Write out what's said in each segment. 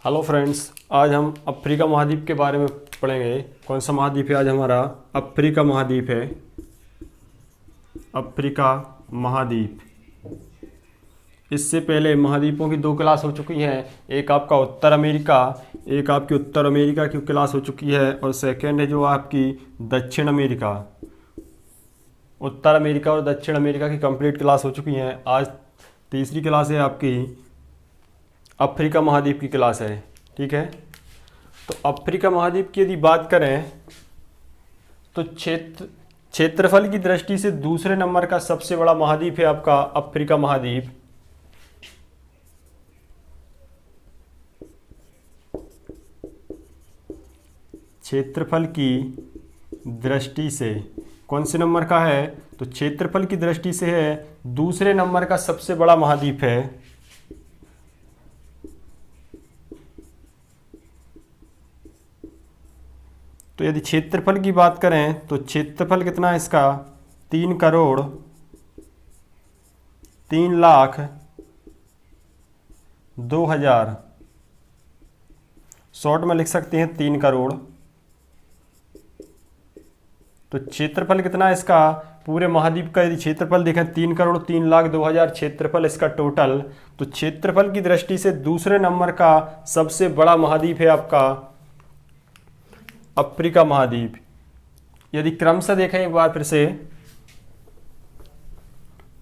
Hello friends, आज हम Africa महाद्वीप के बारे में पढ़ेंगे। कौन सा महाद्वीप है? आज हमारा अफ्रीका महाद्वीप है। अफ्रीका महाद्वीप। इससे पहले महाद्वीपों की दो क्लास हो चुकी हैं। एक आपका उत्तर अमेरिका, एक आपकी उत्तर अमेरिका की क्लास हो चुकी है, और सेकेंड है जो आपकी दक्षिण अमेरिका। उत्तर अमेरिका और दक्षिण अमेरिका की कंप्लीट क्लास हो चुकी हैं। आज तीसरी क्लास है आपकी अफ्रीका महाद्वीप की क्लास है। ठीक है, तो अफ्रीका महाद्वीप की यदि बात करें तो क्षेत्रफल की दृष्टि से दूसरे नंबर का सबसे बड़ा महाद्वीप है आपका अफ्रीका महाद्वीप। क्षेत्रफल की दृष्टि से कौन से नंबर का है? तो क्षेत्रफल की दृष्टि से है दूसरे नंबर का सबसे बड़ा महाद्वीप है। तो यदि क्षेत्रफल की बात करें तो क्षेत्रफल कितना है इसका? 3,03,02,000। शॉर्ट में लिख सकते हैं 3 करोड़। तो क्षेत्रफल कितना है इसका? पूरे महाद्वीप का यदि क्षेत्रफल देखें 3,03,02,000 क्षेत्रफल इसका टोटल। तो क्षेत्रफल की दृष्टि से दूसरे नंबर का सबसे बड़ा महाद्वीप है आपका अफ्रीका महाद्वीप। यदि क्रमशः देखें एक बार फिर से,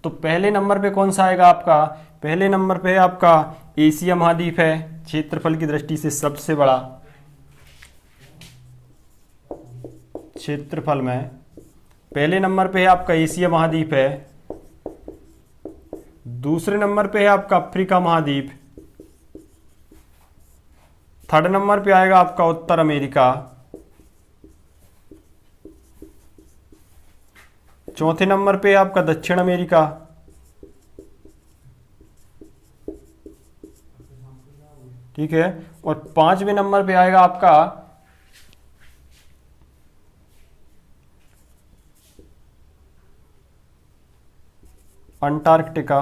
तो पहले नंबर पे कौन सा आएगा आपका? पहले नंबर पे आपका एशिया महाद्वीप है, क्षेत्रफल की दृष्टि से सबसे बड़ा। क्षेत्रफल में पहले नंबर पे है आपका एशिया महाद्वीप है। दूसरे नंबर पे है आपका अफ्रीका महाद्वीप। थर्ड नंबर पे आएगा आपका उत्तर अमेरिका। चौथे नंबर पे आपका दक्षिण अमेरिका। ठीक है, और पांचवें नंबर पे आएगा आपका अंटार्कटिका।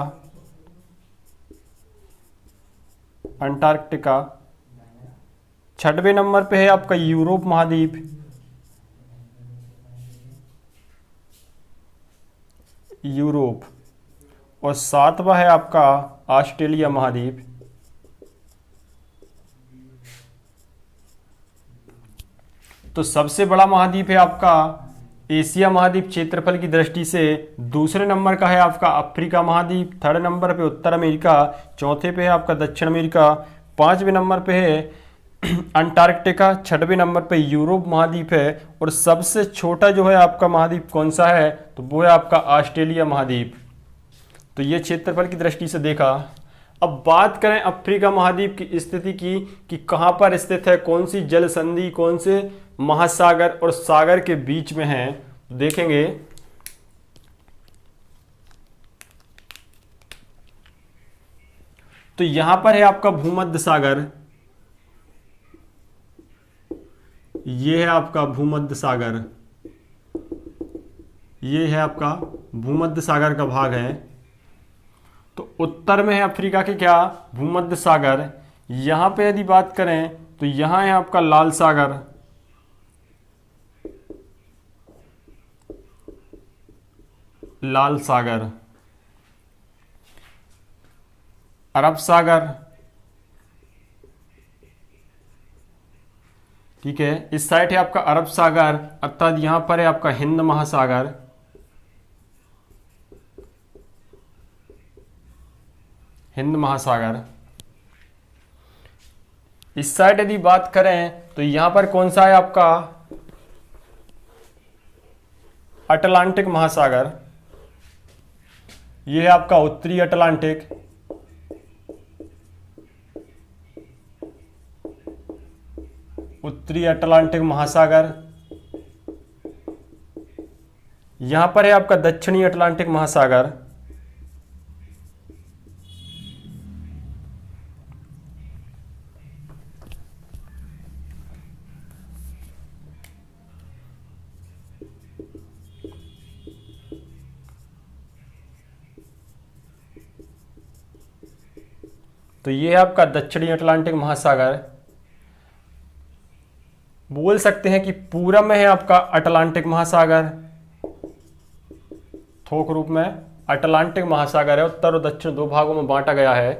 अंटार्कटिका। छठवें नंबर पे है आपका यूरोप महाद्वीप। यूरोप। और सातवां है आपका ऑस्ट्रेलिया महाद्वीप। तो सबसे बड़ा महाद्वीप है आपका एशिया महाद्वीप क्षेत्रफल की दृष्टि से। दूसरे नंबर का है आपका अफ्रीका महाद्वीप। थर्ड नंबर पे उत्तर अमेरिका। चौथे पे है आपका दक्षिण अमेरिका। पांचवें नंबर पे है अंटार्कटिका। छठवें नंबर पे यूरोप महाद्वीप है। और सबसे छोटा जो है आपका महाद्वीप कौन सा है? तो वो है आपका ऑस्ट्रेलिया महाद्वीप। तो ये क्षेत्रफल की दृष्टि से देखा। अब बात करें अफ्रीका महाद्वीप की स्थिति की कि कहां पर स्थित है, कौन सी जल संधि, कौन से महासागर और सागर के बीच में है, तो देखेंगे। तो यहां पर है आपका भूमध्य सागर। ये है आपका भूमध्य सागर। ये है आपका भूमध्य सागर का भाग है। तो उत्तर में है अफ्रीका के क्या? भूमध्य सागर। यहां पे यदि बात करें तो यहां है आपका लाल सागर। लाल सागर। अरब सागर। ठीक है, इस साइड है आपका अरब सागर, अर्थात यहां पर है आपका हिंद महासागर। हिंद महासागर। इस साइड यदि बात करें तो यहां पर कौन सा है आपका? अटलांटिक महासागर। यह है आपका उत्तरी अटलांटिक। उत्तरी अटलांटिक महासागर। यहां पर है आपका दक्षिणी अटलांटिक महासागर। तो ये है आपका दक्षिणी अटलांटिक महासागर। बोल सकते हैं कि पूरब में है आपका अटलांटिक महासागर, थोक रूप में अटलांटिक महासागर है, उत्तर और दक्षिण दो भागों में बांटा गया है।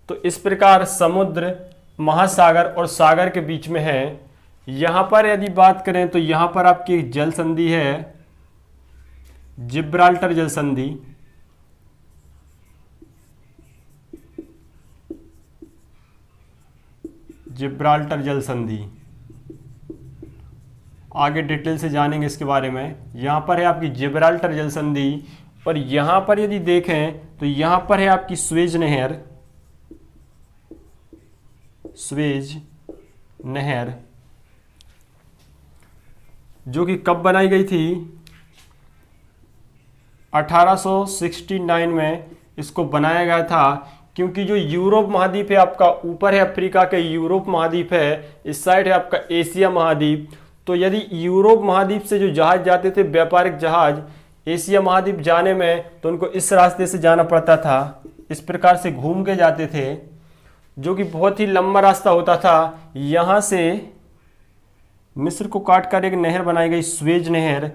तो इस प्रकार समुद्र, महासागर और सागर के बीच में है। यहां पर यदि बात करें तो यहां पर आपकी एक जल संधि है, जिब्राल्टर जल संधि। जिब्राल्टर जल संधि, आगे डिटेल से जानेंगे इसके बारे में। यहां पर है आपकी जिब्राल्टर जल संधि, और यहां पर यदि देखें तो यहां पर है आपकी स्वेज नहर, स्वेज नहर, जो कि कब बनाई गई थी? 1869 में इसको बनाया गया था, क्योंकि जो यूरोप महाद्वीप है आपका, ऊपर है अफ्रीका के यूरोप महाद्वीप है, इस साइड है आपका एशिया महाद्वीप। तो यदि यूरोप महाद्वीप से जो जहाज जाते थे, व्यापारिक जहाज, एशिया महाद्वीप जाने में, तो उनको इस रास्ते से जाना पड़ता था, इस प्रकार से घूम के जाते थे, जो कि बहुत ही लंबा रास्ता होता था। यहाँ से मिस्र को काटकर एक नहर बनाई गई, स्वेज नहर,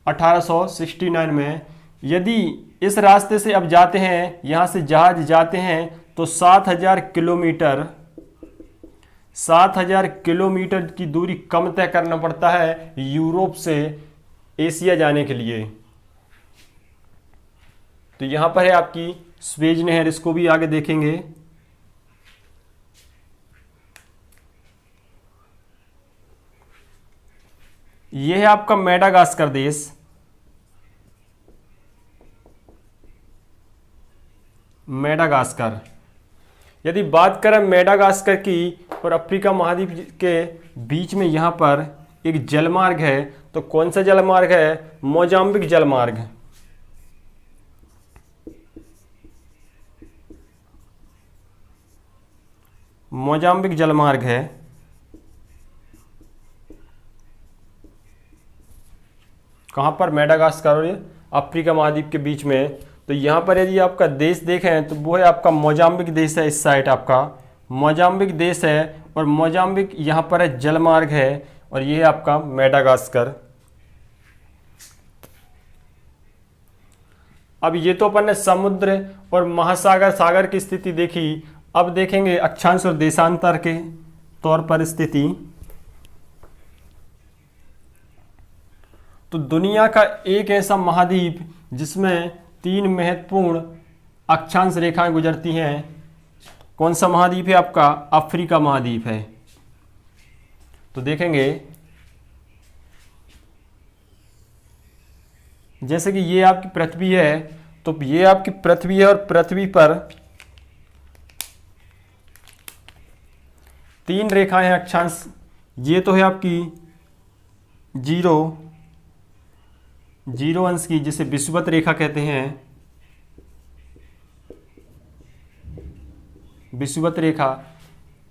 1869 में। यदि इस रास्ते से अब जाते हैं, यहाँ से जहाज जाते हैं, तो 7000 किलोमीटर, 7000 किलोमीटर की दूरी कम तय करना पड़ता है यूरोप से एशिया जाने के लिए। तो यहां पर है आपकी स्वेज नहर, इसको भी आगे देखेंगे। यह है आपका मेडागास्कर देश, मेडागास्कर। यदि बात करें मेडागास्कर की और अफ्रीका महाद्वीप के बीच में यहाँ पर एक जलमार्ग है, तो कौन सा जलमार्ग है? मोजाम्बिक जलमार्ग। मोजाम्बिक जलमार्ग है। कहाँ पर? मेडागास्कर और अफ्रीका महाद्वीप के बीच में। तो यहाँ पर यदि आपका देश देखें तो वो है आपका मोजाम्बिक देश है, इस साइड आपका मोजाम्बिक देश है, और मोजाम्बिक यहाँ पर है जलमार्ग है, और ये है आपका मेडागास्कर। अब ये तो अपन ने समुद्र और महासागर, सागर की स्थिति देखी। अब देखेंगे अक्षांश और देशांतर के तौर पर स्थिति। तो दुनिया का एक ऐसा महाद्वीप जिसमें 3 महत्वपूर्ण अक्षांश रेखाएं गुजरती हैं, कौन सा महाद्वीप है आपका? अफ्रीका महाद्वीप है। तो देखेंगे जैसे कि ये आपकी पृथ्वी है, तो ये आपकी पृथ्वी है, और पृथ्वी पर 3 रेखाएं हैं अक्षांश। ये तो है आपकी जीरो अंश की, जिसे विषुवत रेखा कहते हैं, विषुवत रेखा।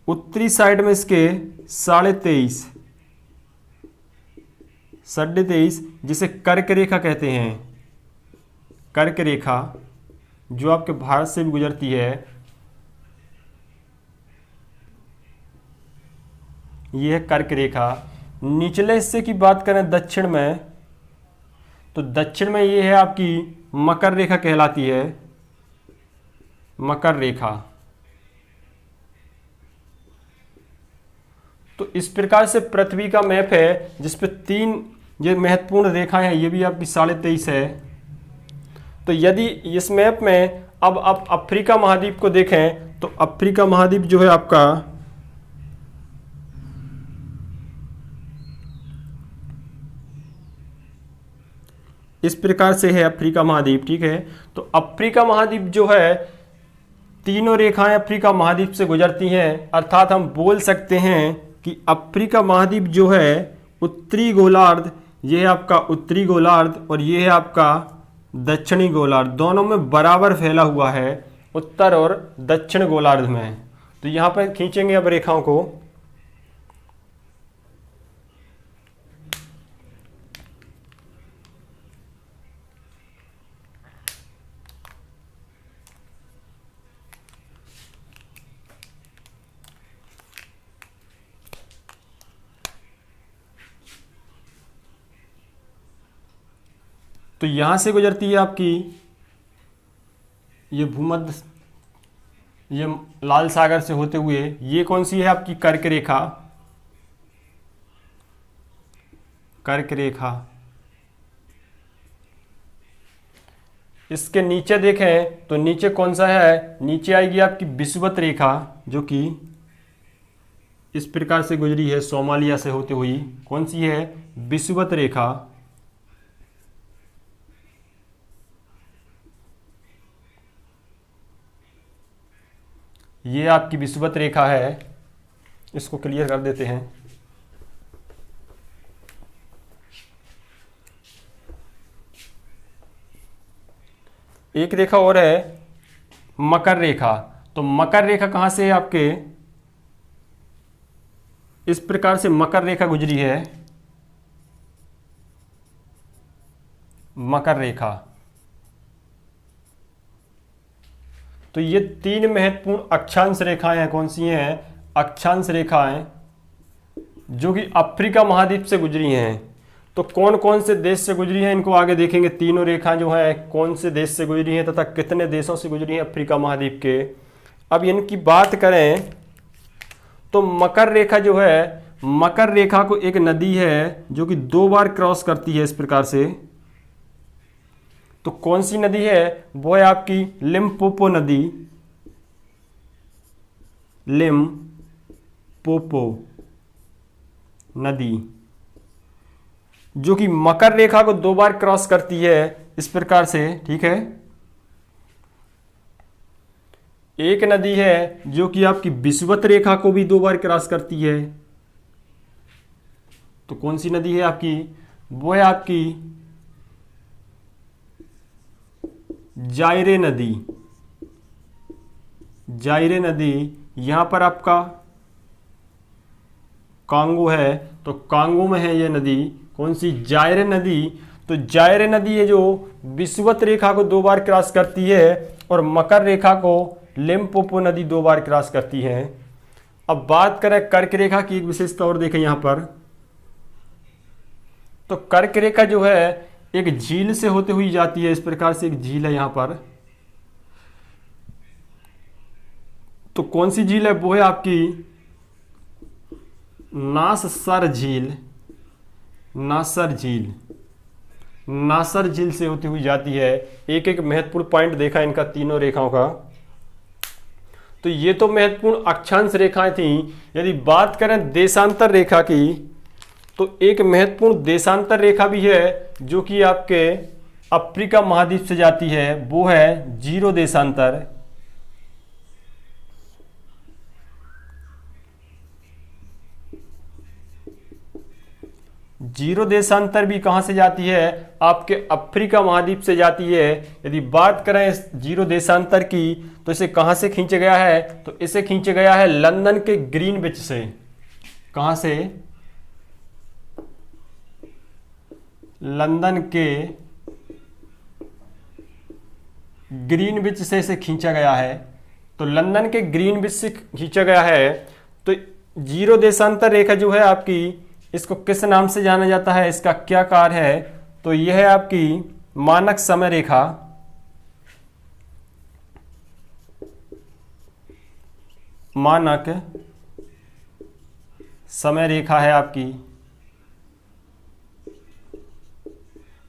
उत्तरी साइड में इसके 23.5 जिसे कर्क रेखा कहते हैं, कर्क रेखा, जो आपके भारत से भी गुजरती है। यह है कर्क रेखा। निचले हिस्से की बात करें दक्षिण में, तो दक्षिण में ये है आपकी मकर रेखा कहलाती है, मकर रेखा। तो इस प्रकार से पृथ्वी का मैप है, जिसपे 3 ये महत्वपूर्ण रेखाएं हैं, ये भी आपकी 23.5 है। तो यदि इस मैप में अब आप अफ्रीका महाद्वीप को देखें, तो अफ्रीका महाद्वीप जो है आपका इस प्रकार से है, अफ्रीका महाद्वीप, ठीक है। तो अफ्रीका महाद्वीप जो है, तीनों रेखाएं अफ्रीका महाद्वीप से गुजरती हैं, अर्थात हम बोल सकते हैं कि अफ्रीका महाद्वीप जो है उत्तरी गोलार्ध, ये है आपका उत्तरी गोलार्ध, और ये है आपका दक्षिणी गोलार्ध, दोनों में बराबर फैला हुआ है, उत्तर और दक्षिण गोलार्ध में। तो यहाँ पर खींचेंगे अब रेखाओं को। तो यहां से गुजरती है आपकी ये भूमध्य, ये लाल सागर से होते हुए, ये कौन सी है आपकी कर्क रेखा, कर्क रेखा। इसके नीचे देखें तो नीचे कौन सा है, नीचे आएगी आपकी विषुवत रेखा, जो कि इस प्रकार से गुजरी है सोमालिया से होते हुई। कौन सी है, विषुवत रेखा। ये आपकी विषुवत रेखा है, इसको क्लियर कर देते हैं। एक रेखा और है मकर रेखा। तो मकर रेखा कहां से है आपके, इस प्रकार से मकर रेखा गुजरी है, मकर रेखा। तो ये तीन महत्वपूर्ण अक्षांश रेखाएं हैं। कौन सी हैं, अक्षांश रेखाएं, जो कि अफ्रीका महाद्वीप से गुजरी हैं। तो कौन कौन से देश से गुजरी हैं, इनको आगे देखेंगे। तीनों रेखाएं जो हैं कौन से देश से गुजरी हैं तथा कितने देशों से गुजरी हैं अफ्रीका महाद्वीप के। अब इनकी बात करें तो मकर रेखा जो है, मकर रेखा को एक नदी है जो कि 2 बार क्रॉस करती है इस प्रकार से। तो कौन सी नदी है, वो है आपकी लिम्पोपो नदी, लिम्पोपो नदी, जो कि मकर रेखा को 2 बार क्रॉस करती है इस प्रकार से। ठीक है, एक नदी है जो कि आपकी विषुवत रेखा को भी 2 बार क्रॉस करती है। तो कौन सी नदी है आपकी, वो है आपकी जायरे नदी, जायरे नदी। यहां पर आपका कांगो है, तो कांगो में है ये नदी। कौन सी, जायरे नदी। तो जायरे नदी है जो विषुवत रेखा को 2 बार क्रॉस करती है और मकर रेखा को लिम्पोपो नदी 2 बार क्रॉस करती है। अब बात करें कर्क रेखा की, एक विशेषता और देखें यहां पर। तो कर्क रेखा जो है एक झील से होते हुई जाती है, इस प्रकार से एक झील है यहां पर। तो कौन सी झील है, वो है आपकी नासर झील, नासर झील, नासर झील से होती हुई जाती है। एक एक महत्वपूर्ण पॉइंट देखा इनका तीनों रेखाओं का। तो ये तो महत्वपूर्ण अक्षांश रेखाएं थी। यदि बात करें देशांतर रेखा की, तो एक महत्वपूर्ण देशांतर रेखा भी है जो कि आपके अफ्रीका महाद्वीप से जाती है, वो है जीरो देशांतर। जीरो देशांतर भी कहां से जाती है, आपके अफ्रीका महाद्वीप से जाती है। यदि बात करें इस जीरो देशांतर की, तो इसे कहां से खींचा गया है, तो इसे खींचा गया है लंदन के ग्रीनविच से। कहां से, लंदन के ग्रीनविच से इसे खींचा गया है। तो लंदन के ग्रीनविच से खींचा गया है। तो जीरो देशांतर रेखा जो है आपकी, इसको किस नाम से जाना जाता है, इसका क्या कार्य है, तो यह है आपकी मानक समय रेखा। मानक समय रेखा है आपकी।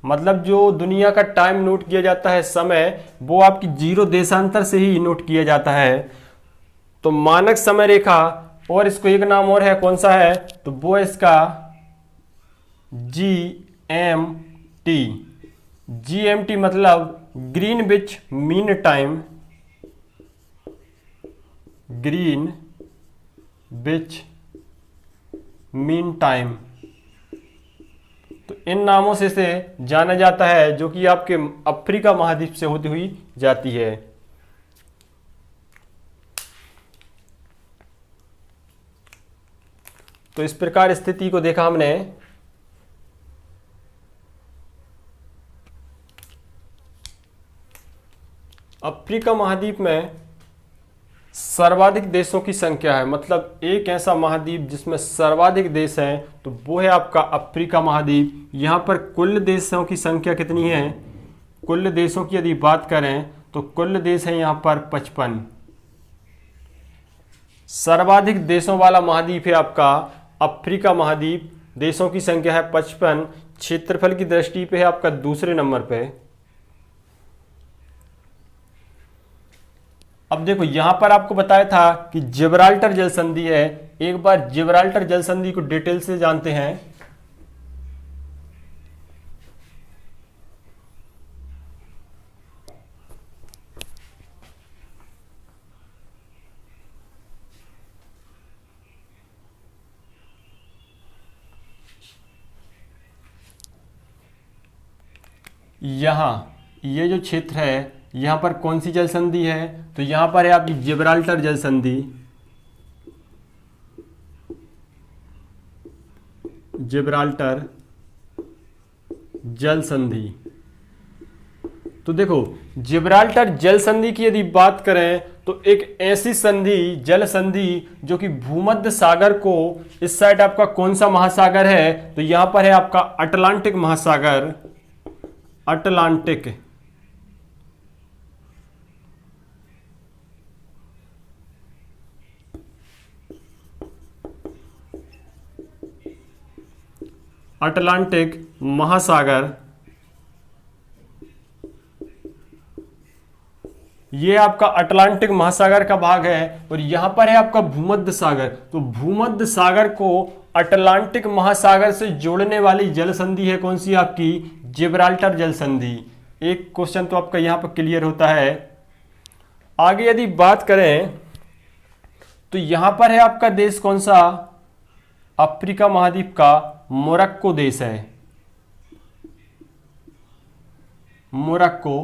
मतलब जो दुनिया का टाइम नोट किया जाता है, समय, वो आपकी जीरो देशांतर से ही नोट किया जाता है। तो मानक समय रेखा, और इसको एक नाम और है, कौन सा है, तो वो है इसका GMT। GMT मतलब Greenwich mean time, Greenwich mean time. तो इन नामों से इसे जाना जाता है, जो कि आपके अफ्रीका महाद्वीप से होती हुई जाती है। तो इस प्रकार स्थिति को देखा हमने। अफ्रीका महाद्वीप में सर्वाधिक देशों की संख्या है, मतलब एक ऐसा महाद्वीप जिसमें सर्वाधिक देश हैं, तो वो है आपका अफ्रीका महाद्वीप। यहाँ पर कुल देशों की संख्या कितनी है? कुल देशों की यदि बात करें तो कुल देश है यहाँ पर 55। सर्वाधिक देशों वाला महाद्वीप है आपका अफ्रीका महाद्वीप। देशों की संख्या है 55। क्षेत्रफल की दृष्टि पे है आपका दूसरे नंबर पे। अब देखो यहां पर आपको बताया था कि जिब्राल्टर जल संधि है। एक बार जिब्राल्टर जल संधि को डिटेल से जानते हैं। यहां ये जो क्षेत्र है, यहां पर कौन सी जल संधि है? तो यहां पर है आपकी जिब्राल्टर जल संधि। जिब्राल्टर जल संधि। तो देखो जिब्राल्टर जल संधि की यदि बात करें तो एक ऐसी संधि, जल संधि जो कि भूमध्य सागर को, इस साइड आपका कौन सा महासागर है? तो यहां पर है आपका अटलांटिक महासागर। अटलांटिक। अटलांटिक महासागर, ये आपका अटलांटिक महासागर का भाग है। और यहां पर है आपका भूमध्य सागर। तो भूमध्य सागर को अटलांटिक महासागर से जोड़ने वाली जल संधि है कौन सी? आपकी जिब्राल्टर जल संधि। एक क्वेश्चन तो आपका यहां पर क्लियर होता है। आगे यदि बात करें तो यहां पर है आपका देश कौन सा? अफ्रीका महाद्वीप का मोरक्को देश है। मोरक्को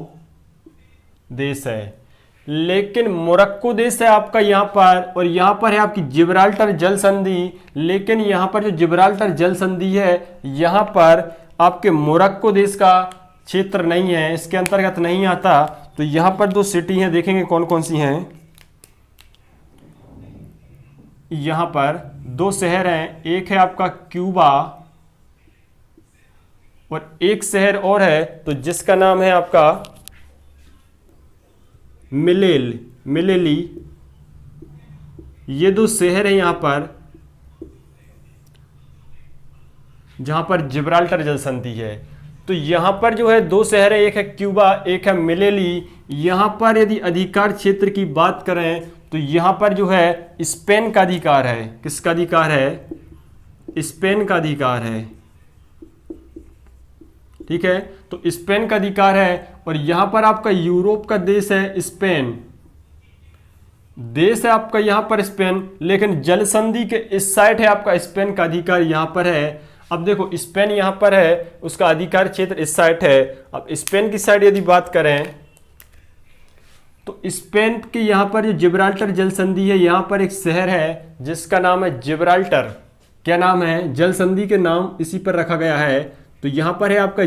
देश है। लेकिन मोरक्को देश है आपका यहां पर, और यहां पर है आपकी जिब्राल्टर जल संधि। लेकिन यहां पर जो जिब्राल्टर जल संधि है, यहां पर आपके मोरक्को देश का क्षेत्र नहीं है, इसके अंतर्गत नहीं आता। तो यहां पर दो सिटी हैं, देखेंगे कौन कौन सी हैं। यहां पर दो शहर हैं, एक है आपका क्यूबा और एक शहर और है तो जिसका नाम है आपका मिलेली। ये दो शहर है यहां पर जहां पर जिब्राल्टर जल संधि है। तो यहां पर जो है दो शहर है, एक है क्यूबा, एक है मिलेली। यहां पर यदि अधिकार क्षेत्र की बात करें तो यहां पर जो है स्पेन का अधिकार है। किसका अधिकार है? स्पेन का अधिकार है। ठीक है, तो स्पेन का अधिकार है। और यहां पर आपका यूरोप का देश है स्पेन। देश है आपका यहां पर स्पेन, लेकिन जल संधि के इस साइड है आपका स्पेन का अधिकार यहां पर है। अब देखो स्पेन यहां पर है, उसका अधिकार क्षेत्र इस साइड है। अब स्पेन की साइड यदि बात करें तो स्पेन के यहां पर जो जिब्राल्टर जल संधि है, यहां पर एक शहर है जिसका नाम है जिब्राल्टर। क्या नाम है? जल संधि के नाम इसी पर रखा गया है। तो यहां पर है आपका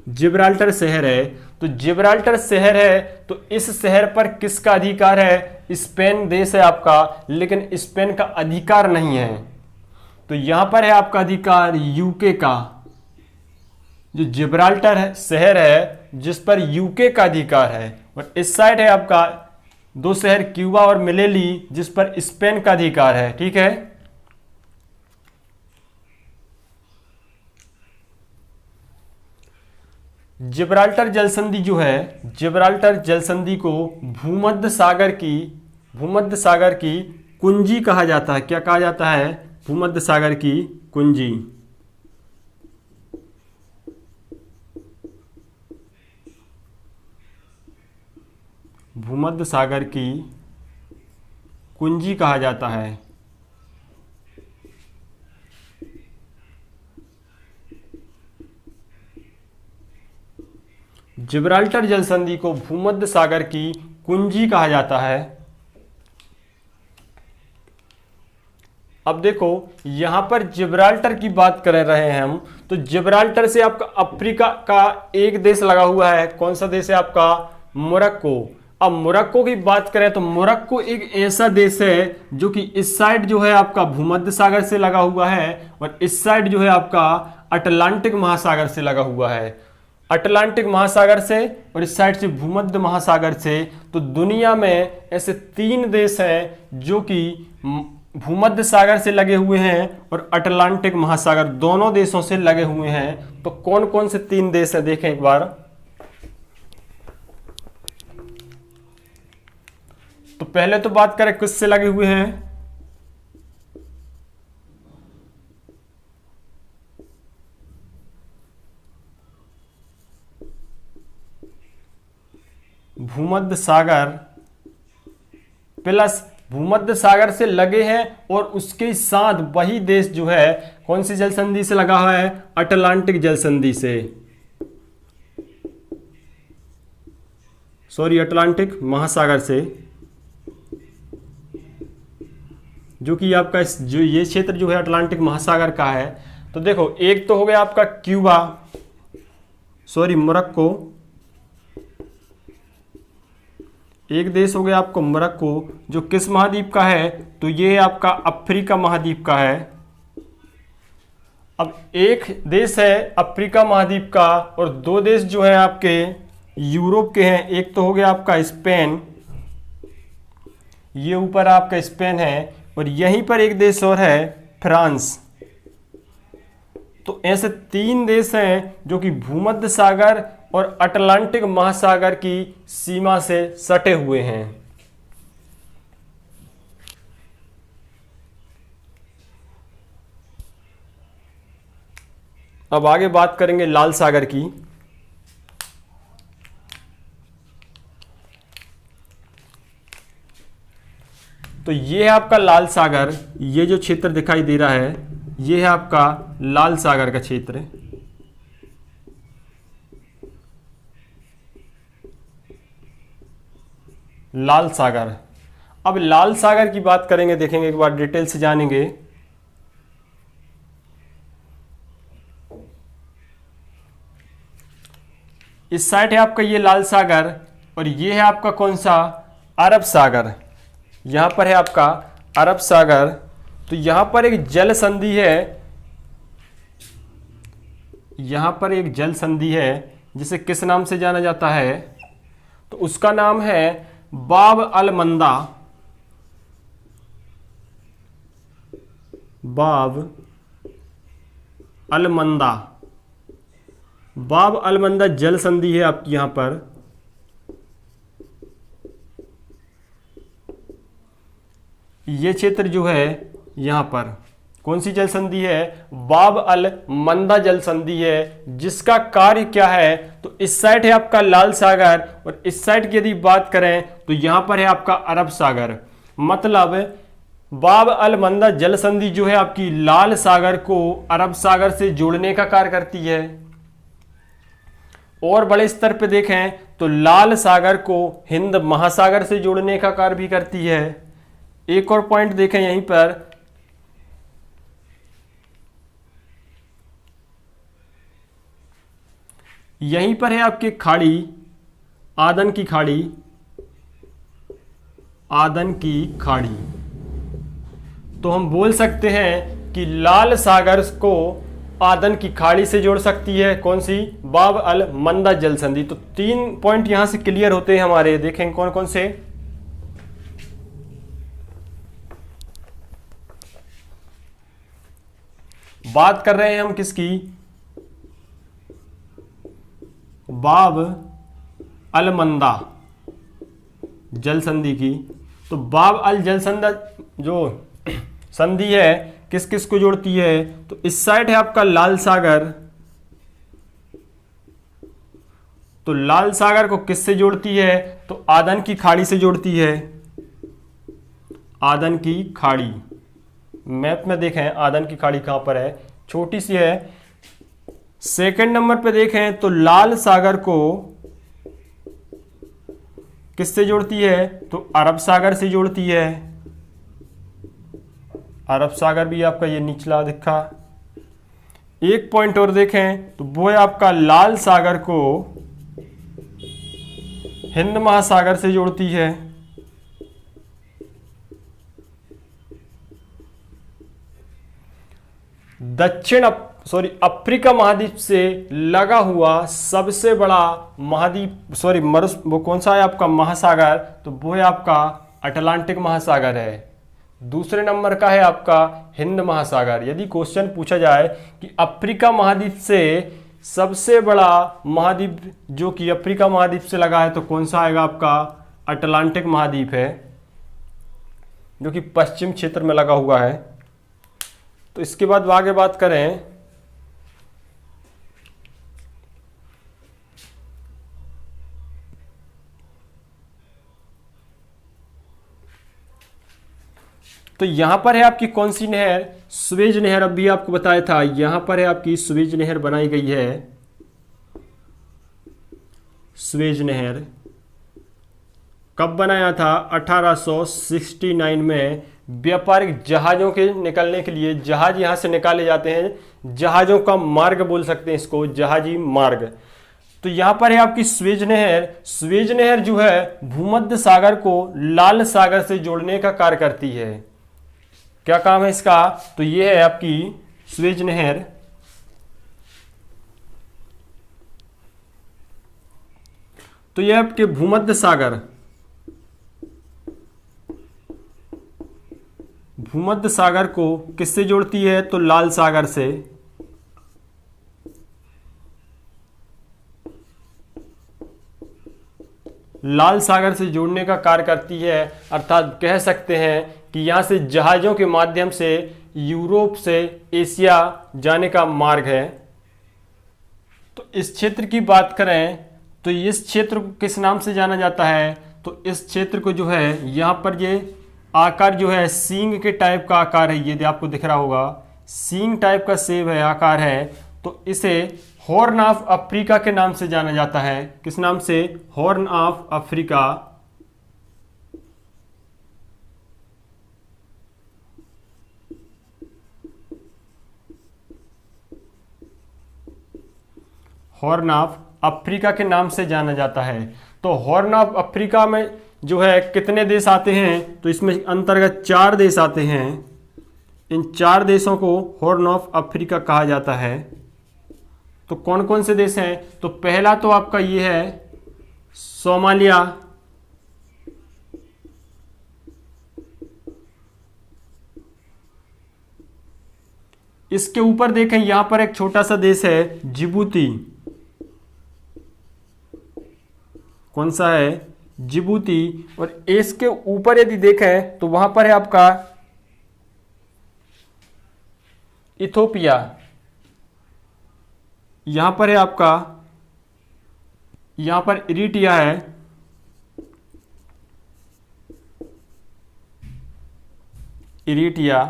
जिब्राल्टर शहर है। तो जिब्राल्टर शहर है तो इस शहर पर किसका अधिकार है? स्पेन देश है आपका, लेकिन स्पेन का अधिकार नहीं है। तो यहां पर है आपका अधिकार यूके का। जो जिब्राल्टर है शहर है जिस पर यूके का अधिकार है, और इस साइड है आपका दो शहर क्यूबा और मिलेली जिस पर स्पेन का अधिकार है। ठीक है, जिब्राल्टर जल संधि जो है, जिब्राल्टर जल संधि को भूमध्य सागर की कुंजी कहा जाता है। क्या कहा जाता है? भूमध्य सागर की कुंजी। भूमध्य सागर की कुंजी कहा जाता है। जिब्राल्टर जल संधि को भूमध्य सागर की कुंजी कहा जाता है। अब देखो यहां पर जिब्राल्टर की बात कर रहे हैं हम, तो जिब्राल्टर से आपका अफ्रीका का एक देश लगा हुआ है। कौन सा देश है आपका? मोरक्को। अब मोरक्को की बात करें तो मोरक्को एक ऐसा देश है जो कि इस साइड जो है आपका भूमध्य सागर से लगा हुआ है और इस साइड जो है आपका अटलांटिक महासागर से लगा हुआ है। अटलांटिक महासागर से और इस साइड से भूमध्य महासागर से। तो दुनिया में ऐसे 3 देश हैं जो कि भूमध्य सागर से लगे हुए हैं और अटलांटिक महासागर दोनों देशों से लगे हुए हैं। तो कौन कौन से 3 देश हैं देखें एक बार। तो पहले तो बात करें किससे लगे हुए हैं। भूमध्य सागर प्लस भूमध्य सागर से लगे हैं और उसके साथ वही देश जो है कौन सी जल संधि से लगा हुआ है, अटलांटिक जल संधि से, सॉरी अटलांटिक महासागर से, जो कि आपका जो ये क्षेत्र जो है अटलांटिक महासागर का है। तो देखो एक तो हो गया आपका क्यूबा, सॉरी मोरक्को, एक देश हो गया आपको मोरक्को जो किस महाद्वीप का है, तो ये आपका अफ्रीका महाद्वीप का है। अब एक देश है अफ्रीका महाद्वीप का और 2 देश जो है आपके यूरोप के हैं। एक तो हो गया आपका स्पेन, ये ऊपर आपका स्पेन है और यहीं पर एक देश और है फ्रांस। तो ऐसे 3 देश हैं जो कि भूमध्य सागर और अटलांटिक महासागर की सीमा से सटे हुए हैं। अब आगे बात करेंगे लाल सागर की। तो ये है आपका लाल सागर, ये जो क्षेत्र दिखाई दे रहा है ये है आपका लाल सागर का क्षेत्र। लाल सागर। अब लाल सागर की बात करेंगे, देखेंगे एक बार डिटेल से जानेंगे। इस साइड है आपका ये लाल सागर और ये है आपका कौन सा, अरब सागर। यहां पर है आपका अरब सागर। तो यहां पर एक जल संधि है, यहां पर एक जल संधि है जिसे किस नाम से जाना जाता है, तो उसका नाम है बाब अल मंदा। बाब अल मंदा, बाब अल मंदा जल संधि है आपकी यहां पर। ये क्षेत्र जो है यहां पर कौन सी जल संधि है, बाब अल मंदा जल संधि है, जिसका कार्य क्या है, तो इस साइड है आपका लाल सागर और इस साइड की यदि बात करें तो यहां पर है आपका अरब सागर। मतलब बाब अल मंदा जल संधि जो है आपकी लाल सागर को अरब सागर से जोड़ने का कार्य करती है। और बड़े स्तर पे देखें तो लाल सागर को हिंद महासागर से जोड़ने का कार्य भी करती है। एक और पॉइंट देखें यहीं पर, यहीं पर है आपकी खाड़ी, आदन की खाड़ी, आदन की खाड़ी। तो हम बोल सकते हैं कि लाल सागर को आदन की खाड़ी से जोड़ सकती है कौन सी, बाब अल मंदा जल संधि। तो 3 पॉइंट यहां से क्लियर होते हैं हमारे। देखें कौन कौन से। बात कर रहे हैं हम किसकी, बाब अल मंदा जल संधि की। तो बाब अल जल संधि जो संधि है किस किस को जोड़ती है, तो इस साइड है आपका लाल सागर। तो लाल सागर को किससे जोड़ती है, तो आदन की खाड़ी से जोड़ती है। आदन की खाड़ी, मैप में देखें आदन की खाड़ी कहां पर है, छोटी सी है। सेकंड नंबर पे देखें तो लाल सागर को किससे जोड़ती है, तो अरब सागर से जोड़ती है। अरब सागर भी आपका ये निचला दिखा। एक पॉइंट और देखें तो वो है आपका लाल सागर को हिंद महासागर से जोड़ती है। अफ्रीका महाद्वीप से लगा हुआ सबसे बड़ा महाद्वीप वो कौन सा है आपका महासागर, तो वो है आपका अटलांटिक महासागर है। दूसरे नंबर का है आपका हिंद महासागर। यदि क्वेश्चन पूछा जाए कि अफ्रीका महाद्वीप से सबसे बड़ा महाद्वीप जो कि अफ्रीका महाद्वीप से लगा है तो कौन सा आएगा आपका अटलांटिक महाद्वीप है, जो कि पश्चिम क्षेत्र में लगा हुआ है। तो इसके बाद आगे बात करें तो यहां पर है आपकी कौन सी नहर, सुएज नहर। अभी आपको बताया था यहां पर है आपकी सुएज नहर बनाई गई है। सुएज नहर कब बनाया था, 1869 में। व्यापारिक जहाजों के निकलने के लिए, जहाज यहां से निकाले जाते हैं, जहाजों का मार्ग बोल सकते हैं इसको, जहाजी मार्ग। तो यहां पर है आपकी सुएज नहर। सुएज नहर जो है भूमध्य सागर को लाल सागर से जोड़ने का कार्य करती है। क्या काम है इसका, तो ये है आपकी सुएज नहर। तो ये आपके भूमध्य सागर, भूमध्य सागर को किससे जोड़ती है, तो लाल सागर से। लाल सागर से जोड़ने का कार्य करती है, अर्थात कह सकते हैं कि यहां से जहाजों के माध्यम से यूरोप से एशिया जाने का मार्ग है। तो इस क्षेत्र की बात करें तो इस क्षेत्र को किस नाम से जाना जाता है, तो इस क्षेत्र को जो है यहां पर ये आकार जो है सींग के टाइप का आकार है, ये आपको दिख रहा होगा, सींग टाइप का सेब है, आकार है। तो इसे हॉर्न ऑफ अफ्रीका के नाम से जाना जाता है। किस नाम से, horn of Africa. Horn of Africa के नाम से जाना जाता है। तो हॉर्न ऑफ अफ्रीका में जो है कितने देश आते हैं, तो इसमें अंतर्गत 4 देश आते हैं। इन 4 देशों को हॉर्न ऑफ अफ्रीका कहा जाता है। तो कौन कौन से देश हैं, तो पहला तो आपका ये है सोमालिया, इसके ऊपर देखें यहां पर एक छोटा सा देश है जिबूती। कौन सा है, जिबूती। और इसके ऊपर यदि देखें तो वहां पर है आपका इथोपिया। यहां पर है आपका, यहां पर इरिट्रिया है, इरिट्रिया।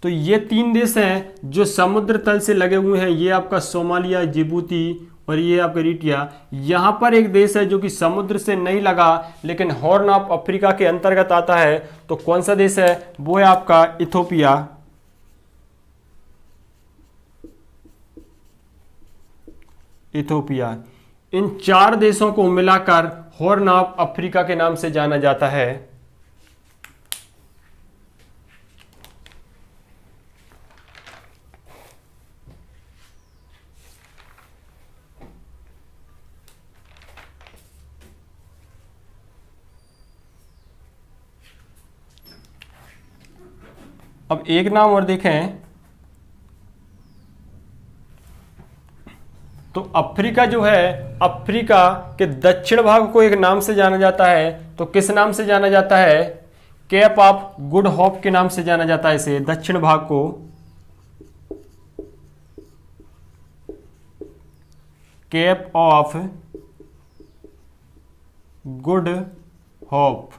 तो ये 3 देश हैं जो समुद्र तल से लगे हुए हैं। ये आपका सोमालिया, जिबूती और ये आपका इरिट्रिया। यहां पर एक देश है जो कि समुद्र से नहीं लगा लेकिन हॉर्न ऑफ अफ्रीका के अंतर्गत आता है। तो कौन सा देश है, वो है आपका इथोपिया। इथोपिया। इन 4 देशों को मिलाकर हॉर्न ऑफ अफ्रीका के नाम से जाना जाता है। अब एक नाम और देखें तो अफ्रीका जो है, अफ्रीका के दक्षिण भाग को एक नाम से जाना जाता है। तो किस नाम से जाना जाता है, केप ऑफ गुड होप के नाम से जाना जाता है इसे, दक्षिण भाग को। केप ऑफ गुड होप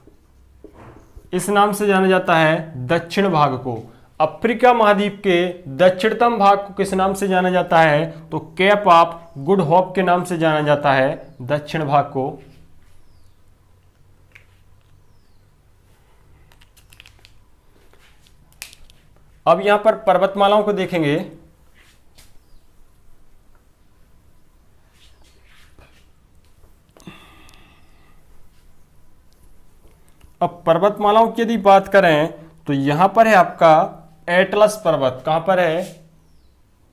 इस नाम से जाना जाता है दक्षिण भाग को। अफ्रीका महाद्वीप के दक्षिणतम भाग को किस नाम से जाना जाता है, तो केप ऑफ गुड होप के नाम से जाना जाता है दक्षिण भाग को। अब यहां पर पर्वतमालाओं को देखेंगे। अब पर्वतमालाओं की यदि बात करें तो यहां पर है आपका एटलस पर्वत। कहां पर है?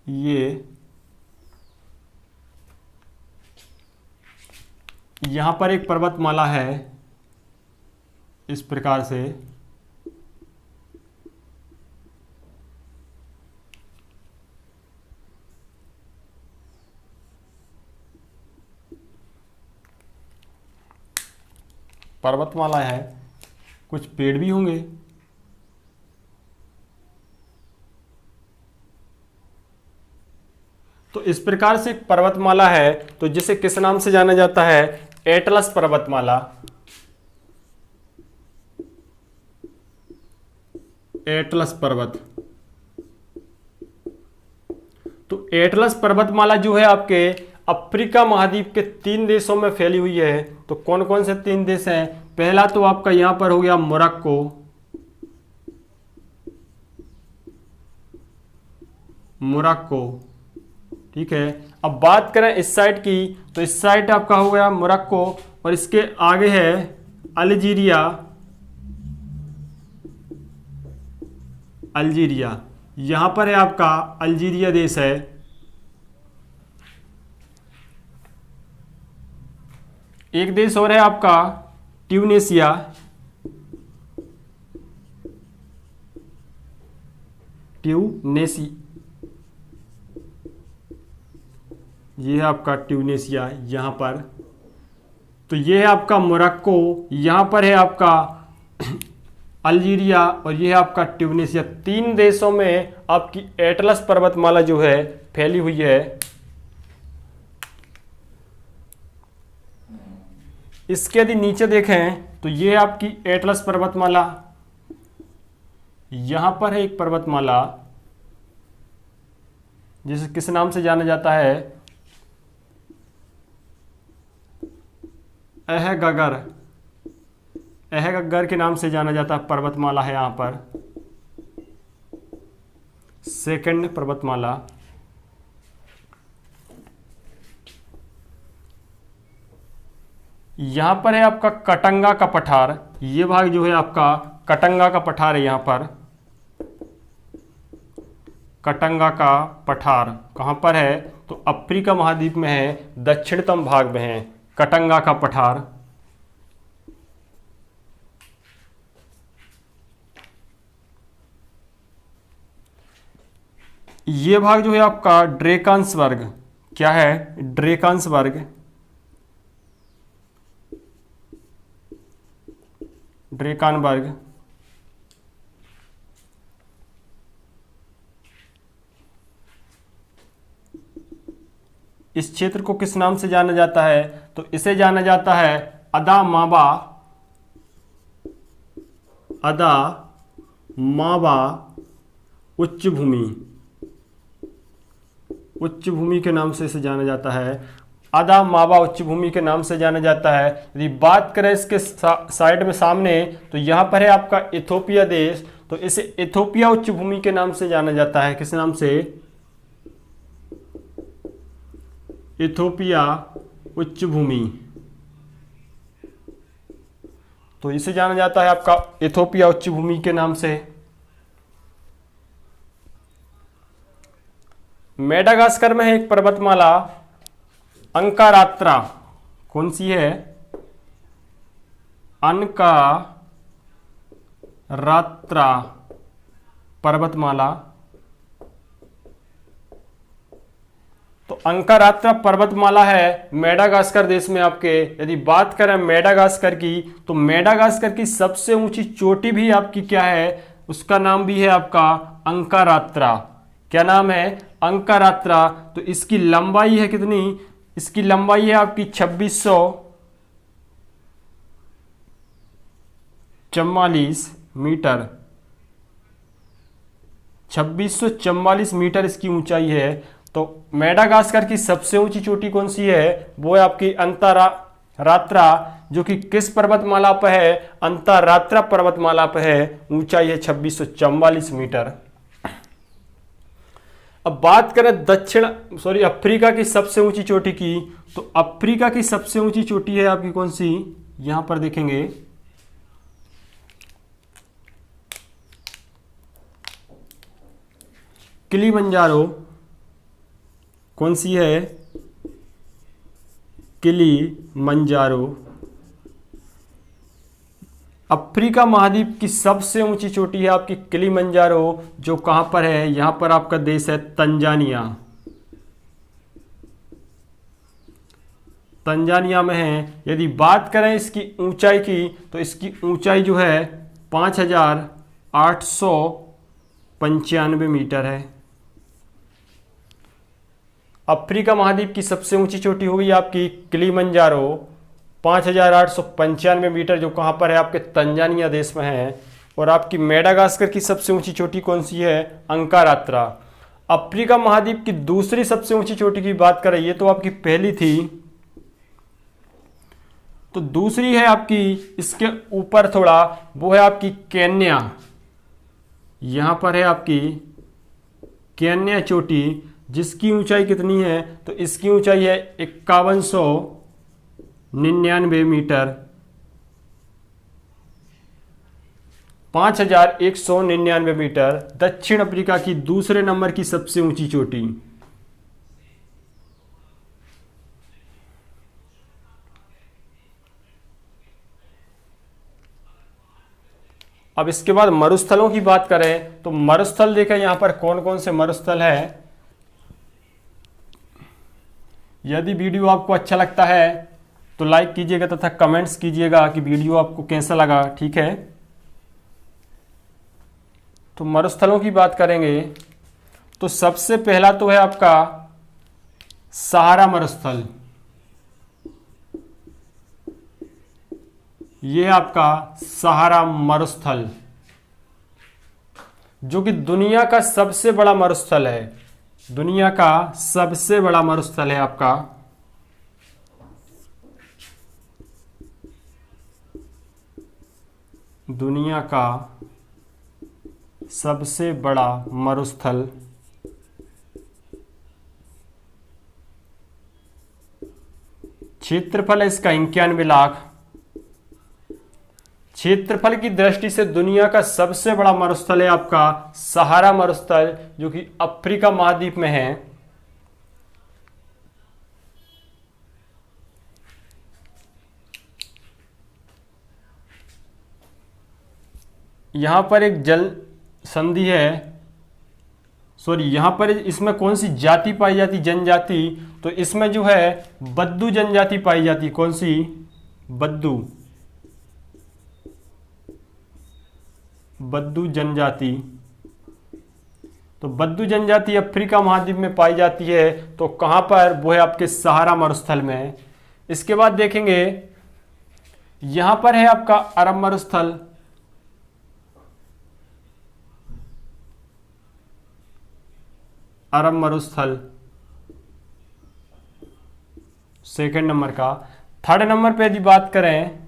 ये यहां पर एक पर्वतमाला है इस प्रकार से। पर्वतमाला है, कुछ पेड़ भी होंगे। तो इस प्रकार से एक पर्वतमाला है, तो जिसे किस नाम से जाना जाता है? एटलस पर्वतमाला। एटलस पर्वत। तो एटलस पर्वतमाला जो है आपके अफ्रीका महाद्वीप के 3 देशों में फैली हुई है। तो कौन कौन से 3 देश हैं? पहला तो आपका यहां पर हो गया मोरक्को, मोरक्को, ठीक है। अब बात करें इस साइड की, तो इस साइड आपका हो गया मोरक्को, और इसके आगे है अल्जीरिया, अल्जीरिया। यहां पर है आपका अल्जीरिया देश है। एक देश और है आपका ट्यूनेशिया, ट्यूनेसी, ये है आपका ट्यूनेशिया यहां पर। तो ये है आपका मोरक्को, यहां पर है आपका अल्जीरिया, और ये है आपका ट्यूनेशिया। 3 देशों में आपकी एटलस पर्वतमाला जो है फैली हुई है। इसके यदि नीचे देखें तो ये आपकी एटलस पर्वतमाला, यहां पर है एक पर्वतमाला जिसे किस नाम से जाना जाता है? अहगगर, अहगगर के नाम से जाना जाता है पर्वतमाला है यहां पर। सेकंड पर्वतमाला। यहां पर है आपका कटंगा का पठार, ये भाग जो है आपका कटंगा का पठार है। यहां पर कटंगा का पठार कहां पर है? तो अफ्रीका महाद्वीप में है, दक्षिणतम भाग में है कटंगा का पठार। ये भाग जो है आपका ड्रेकान्सबर्ग, क्या है? ड्रेकान्सबर्ग, ड्रेकानबर्ग। इस क्षेत्र को किस नाम से जाना जाता है? तो इसे जाना जाता है अदा माबा, अदा माबा उच्च भूमि, उच्च भूमि के नाम से इसे जाना जाता है। आदा माबा उच्च भूमि के नाम से जाना जाता है। यदि बात करें इसके साइड में सामने, तो यहाँ पर है आपका इथोपिया देश, तो इसे इथोपिया उच्च भूमि के नाम से जाना जाता है। किस नाम से? इथोपिया उच्च भूमि। तो इसे जाना जाता है आपका इथोपिया उच्च भूमि के नाम से। मेडागास्कर में है एक पर्वतमाला अंकारात्रा, कौन सी है? अंकारात्रा पर्वतमाला। तो अंकारात्रा पर्वतमाला है मेडागास्कर देश में आपके। यदि बात करें मेडागास्कर की, तो मेडागास्कर की सबसे ऊंची चोटी भी आपकी क्या है? उसका नाम भी है आपका अंकारात्रा। क्या नाम है? अंकारात्रा। तो इसकी लंबाई है कितनी? इसकी लंबाई है आपकी 2644 मीटर, 2644 मीटर इसकी ऊंचाई है। तो मेडागास्कर की सबसे ऊंची चोटी कौन सी है? वो है आपकी अंकारात्रा, जो कि किस पर्वतमाला पर है? अंकारात्रा पर्वतमाला पर है। ऊंचाई है 2644 मीटर। अब बात करें अफ्रीका की सबसे ऊंची चोटी की, तो अफ्रीका की सबसे ऊंची चोटी है आपकी कौन सी? यहां पर देखेंगे किलिमंजारो कौन सी है? किलिमंजारो अफ्रीका महाद्वीप की सबसे ऊंची चोटी है आपकी किलिमंजारो, जो कहां पर है? यहां पर आपका देश है तंजानिया। तंजानिया में है। यदि बात करें इसकी ऊंचाई की, तो इसकी ऊंचाई जो है 5,895 मीटर है। अफ्रीका महाद्वीप की सबसे ऊंची चोटी होगी आपकी किलिमंजारो, 5,895 मीटर, जो कहां पर है? आपके तंजानिया देश में है। और आपकी मेडागास्कर की सबसे ऊंची चोटी कौन सी है? अंकारात्रा। अफ्रीका महाद्वीप की दूसरी सबसे ऊंची चोटी की बात करें, ये तो आपकी पहली थी, तो दूसरी है आपकी इसके ऊपर थोड़ा, वो है आपकी केन्या। यहां पर है आपकी केन्या चोटी, जिसकी ऊंचाई कितनी है? तो इसकी ऊंचाई है 5199 मीटर, 5199 मीटर। दक्षिण अफ्रीका की दूसरे नंबर की सबसे ऊंची चोटी। अब इसके बाद मरुस्थलों की बात करें, तो मरुस्थल देखें यहां पर कौन कौन से मरुस्थल है। यदि वीडियो आपको अच्छा लगता है तो लाइक कीजिएगा तथा कमेंट्स कीजिएगा कि वीडियो आपको कैसा लगा, ठीक है। तो मरुस्थलों की बात करेंगे तो सबसे पहला तो है आपका सहारा मरुस्थल। ये आपका सहारा मरुस्थल, जो कि दुनिया का सबसे बड़ा मरुस्थल है। दुनिया का सबसे बड़ा मरुस्थल है आपका। दुनिया का सबसे बड़ा मरुस्थल। क्षेत्रफल है इसका 91 लाख। क्षेत्रफल की दृष्टि से दुनिया का सबसे बड़ा मरुस्थल है आपका सहारा मरुस्थल, जो कि अफ्रीका महाद्वीप में है। यहां पर एक जल संधि है, सॉरी यहां पर इसमें कौन सी जाति पाई जाती? जनजाति। तो इसमें जो है बद्दू जनजाति पाई जाती। कौन सी? बद्दू। बद्दू जनजाति। तो बद्दू जनजाति अफ्रीका महाद्वीप में पाई जाती है। तो कहां पर? वो है आपके सहारा मरुस्थल में। इसके बाद देखेंगे यहां पर है आपका अरब मरुस्थल। अरब मरुस्थल सेकंड नंबर का। थर्ड नंबर पे यदि बात करें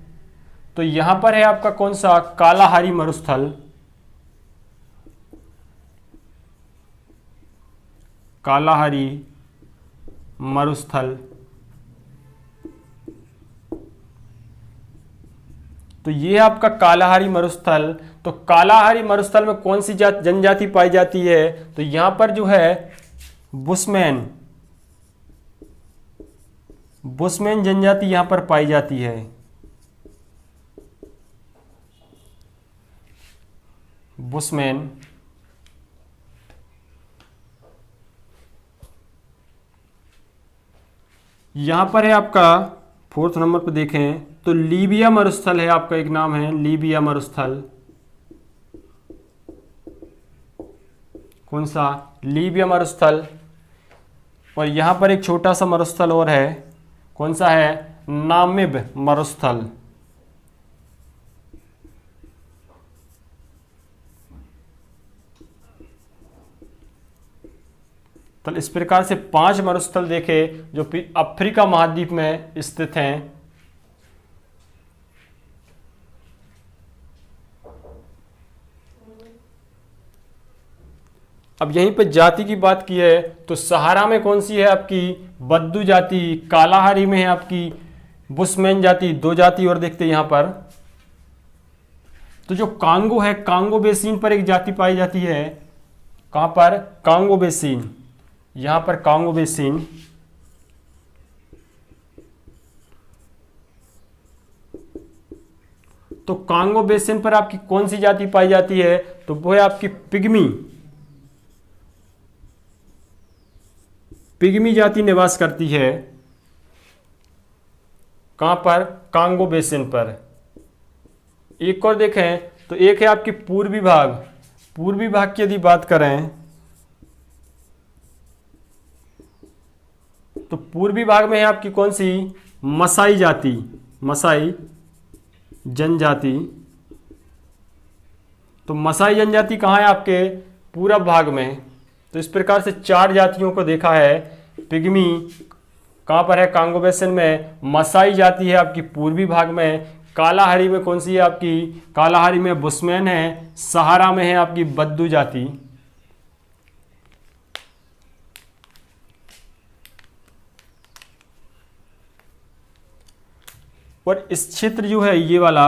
तो यहां पर है आपका कौन सा? कालाहारी मरुस्थल। कालाहारी मरुस्थल। तो ये आपका कालाहारी मरुस्थल। तो कालाहारी मरुस्थल में कौन सी जनजाति पाई जाती है? तो यहां पर जो है बुशमैन जनजाति यहां पर पाई जाती है। बुशमैन। यहां पर है आपका फोर्थ नंबर पर देखें तो लीबिया मरुस्थल है आपका, एक नाम है लीबिया मरुस्थल। कौन सा? लीबिया मरुस्थल। और यहां पर एक छोटा सा मरुस्थल और है। कौन सा है? नामिब मरुस्थल। तो इस प्रकार से 5 मरुस्थल देखे जो अफ्रीका महाद्वीप में स्थित हैं। अब यहीं पे जाति की बात की है तो सहारा में कौन सी है आपकी? बद्दू जाति। कालाहारी में है आपकी बुशमैन जाति। 2 जाति और देखते हैं यहां पर। तो जो कांगो है, कांगो बेसिन पर एक जाति पाई जाती है, कहाँ पर? कांगो बेसिन, यहाँ पर कांगो बेसिन। तो कांगो बेसिन पर आपकी कौन सी जाति पाई जाती है? तो वो है आपकी पिग्मी, पिग्मी जाति निवास करती है। कहां पर? कांगो बेसिन पर। एक और देखें तो एक है आपकी पूर्वी भाग, पूर्वी भाग की यदि बात करें तो पूर्वी भाग में है आपकी कौन सी? मसाई जाति, मसाई जनजाति। तो मसाई जनजाति कहाँ है? आपके पूरब भाग में। तो इस प्रकार से 4 जातियों को देखा है। पिग्मी कहाँ पर है? कांगो बेसिन में। मसाई जाति है आपकी पूर्वी भाग में। कालाहारी में कौन सी है आपकी? कालाहारी में बुशमैन है। सहारा में है आपकी बद्दू जाति। और इस क्षेत्र जो है ये वाला,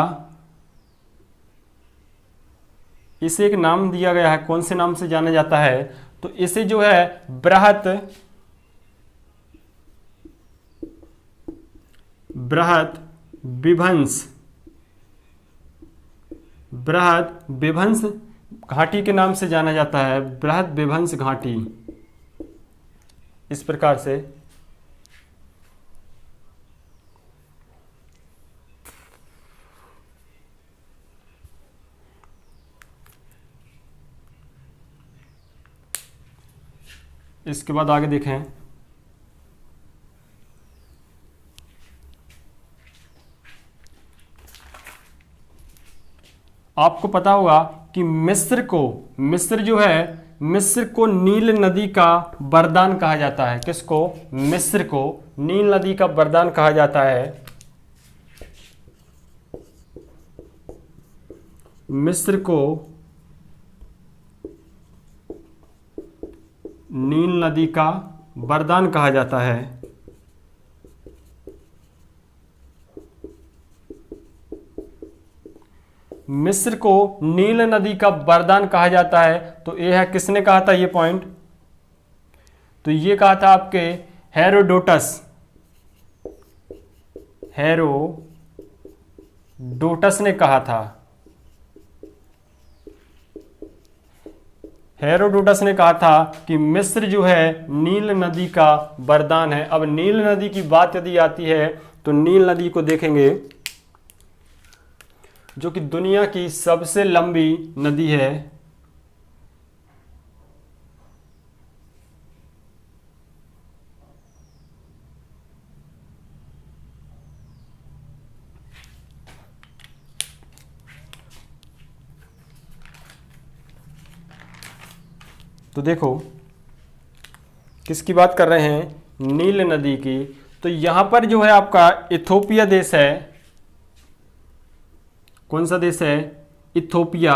इसे एक नाम दिया गया है, कौन से नाम से जाना जाता है? तो इसे जो है बृहत विभंस, बृहत विभंस घाटी के नाम से जाना जाता है। बृहत विभंस घाटी, इस प्रकार से। इसके बाद आगे देखें, आपको पता होगा कि मिस्र जो है, मिस्र को नील नदी का वरदान कहा जाता है। किसको? मिस्र को नील नदी का वरदान कहा जाता है। मिस्र को नील नदी का वरदान कहा जाता है। मिस्र को नील नदी का वरदान कहा जाता है। तो ये है, किसने कहा था ये पॉइंट? तो ये कहा था आपके हेरोडोटस, हेरोडोटस ने कहा था। हेरोडोटस ने कहा था कि मिस्र जो है नील नदी का वरदान है। अब नील नदी की बात यदि आती है तो नील नदी को देखेंगे, जो कि दुनिया की सबसे लंबी नदी है। तो देखो किसकी बात कर रहे हैं? नील नदी की। तो यहां पर जो है आपका इथोपिया देश है। कौन सा देश है? इथोपिया।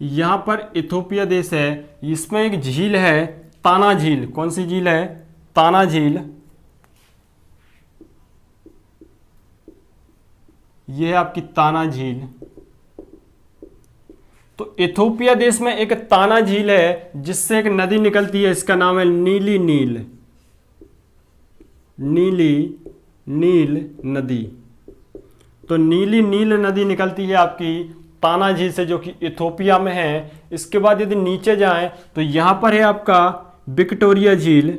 यहां पर इथोपिया देश है। इसमें एक झील है, ताना झील। कौन सी झील है? ताना झील। यह है आपकी ताना झील। तो इथोपिया देश में एक ताना झील है जिससे एक नदी निकलती है, इसका नाम है नीली नील, नीली नील नदी। तो नीली नील नदी निकलती है आपकी ताना झील से, जो कि इथोपिया में है। इसके बाद यदि नीचे जाएं तो यहां पर है आपका विक्टोरिया झील।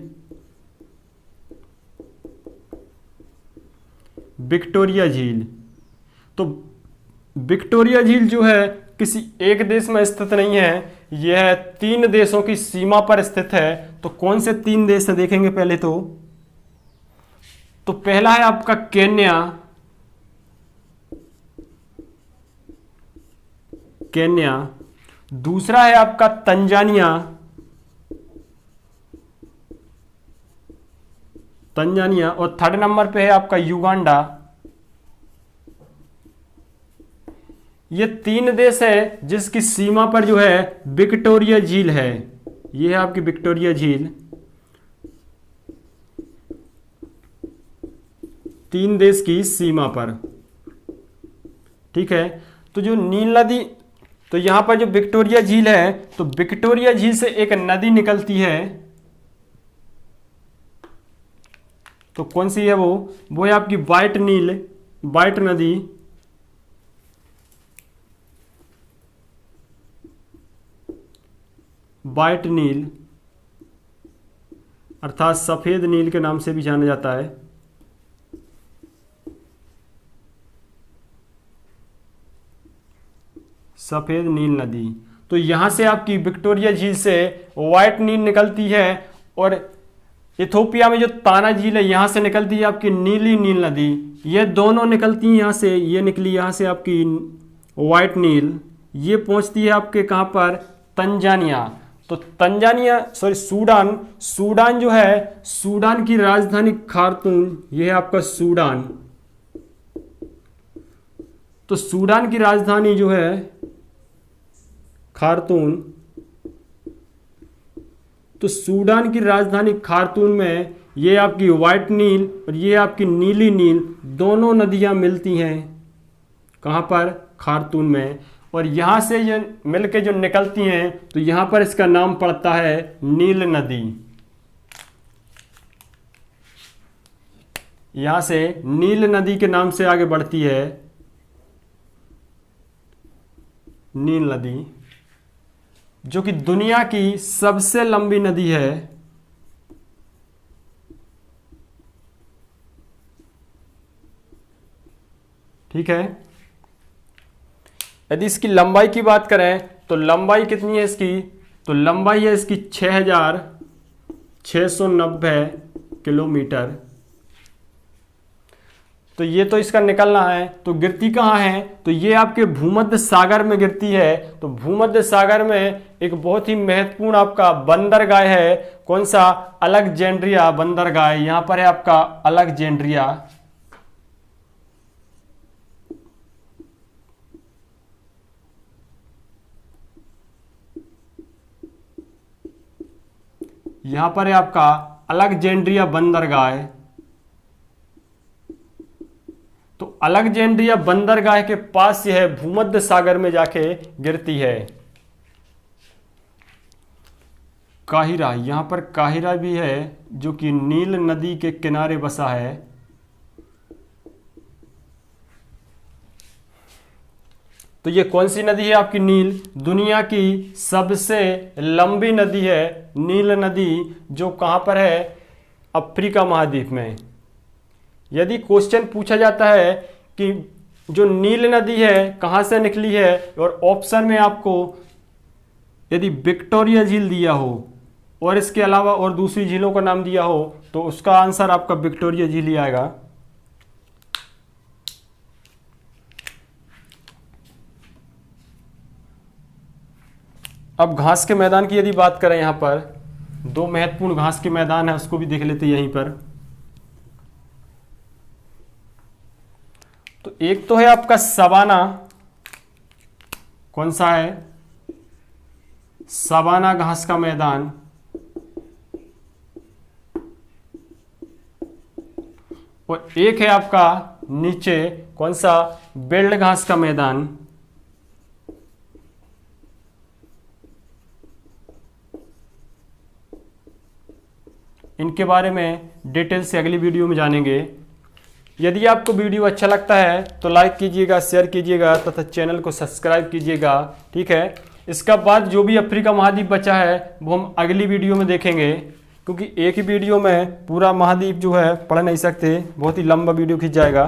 विक्टोरिया झील। तो विक्टोरिया झील जो है किसी एक देश में स्थित नहीं है, यह 3 देशों की सीमा पर स्थित है। तो कौन से 3 देश है देखेंगे पहले तो पहला है आपका केन्या, केन्या। दूसरा है आपका तंजानिया, तंजानिया। और 3rd नंबर पे है आपका युगांडा। ये 3 देश है जिसकी सीमा पर जो है विक्टोरिया झील है। ये है आपकी विक्टोरिया झील। 3 देश की सीमा पर, ठीक है। तो जो नील नदी, तो यहाँ पर जो विक्टोरिया झील है, तो विक्टोरिया झील से एक नदी निकलती है, तो कौन सी है वो है आपकी व्हाइट नील, व्हाइट नदी। व्हाइट नील अर्थात सफेद नील के नाम से भी जाना जाता है। सफेद नील नदी, तो यहां से आपकी विक्टोरिया झील से व्हाइट नील निकलती है, और इथोपिया में जो ताना झील है यहां से निकलती है आपकी नीली नील नदी। ये दोनों निकलती हैं यहां से, ये निकली यहां से आपकी व्हाइट नील, ये पहुंचती है आपके कहां पर, तंजानिया। तो तंजानिया सूडान, सूडान जो है, सूडान की राजधानी खार्तूम, ये है आपका सूडान। तो सूडान की राजधानी जो है खार्तूम, तो सूडान की राजधानी खार्तूम में ये आपकी व्हाइट नील और ये आपकी नीली नील दोनों नदियां मिलती हैं, कहां पर, खार्तूम में। और यहां से ये मिलके जो निकलती हैं, तो यहां पर इसका नाम पड़ता है नील नदी। यहां से नील नदी के नाम से आगे बढ़ती है नील नदी, जो कि दुनिया की सबसे लंबी नदी है। ठीक है, यदि इसकी लंबाई की बात करें तो लंबाई कितनी है इसकी, तो लंबाई है इसकी 6690 किलोमीटर। तो ये तो इसका निकलना है, तो गिरती कहाँ है, तो ये आपके भूमध्य सागर में गिरती है। तो भूमध्य सागर में एक बहुत ही महत्वपूर्ण आपका बंदरगाह है, कौन सा, अलेक्जेंड्रिया बंदरगाह, यहां पर है आपका अलेक्जेंड्रिया। यहां पर है आपका अलेक्जेंड्रिया बंदरगाह। तो अलेक्जेंड्रिया बंदरगाह के पास यह भूमध्य सागर में जाके गिरती है। काहिरा, यहां पर काहिरा भी है जो कि नील नदी के किनारे बसा है। तो ये कौन सी नदी है आपकी, नील, दुनिया की सबसे लंबी नदी है नील नदी, जो कहां पर है, अफ्रीका महाद्वीप में। यदि क्वेश्चन पूछा जाता है कि जो नील नदी है कहां से निकली है, और ऑप्शन में आपको यदि विक्टोरिया झील दिया हो और इसके अलावा और दूसरी झीलों का नाम दिया हो, तो उसका आंसर आपका विक्टोरिया झील ही आएगा। अब घास के मैदान की यदि बात करें, यहां पर दो महत्वपूर्ण घास के मैदान है, उसको भी देख लेते यहीं पर। तो एक तो है आपका सवाना, कौन सा है, सवाना घास का मैदान, और एक है आपका नीचे कौन सा, बेल्ट घास का मैदान। इनके बारे में डिटेल से अगली वीडियो में जानेंगे। यदि आपको वीडियो अच्छा लगता है तो लाइक कीजिएगा, शेयर कीजिएगा तथा चैनल को सब्सक्राइब कीजिएगा। ठीक है, इसका बाद जो भी अफ्रीका महाद्वीप बचा है वो हम अगली वीडियो में देखेंगे, क्योंकि एक ही वीडियो में पूरा महाद्वीप जो है पढ़ नहीं सकते, बहुत ही लंबा वीडियो खींच जाएगा।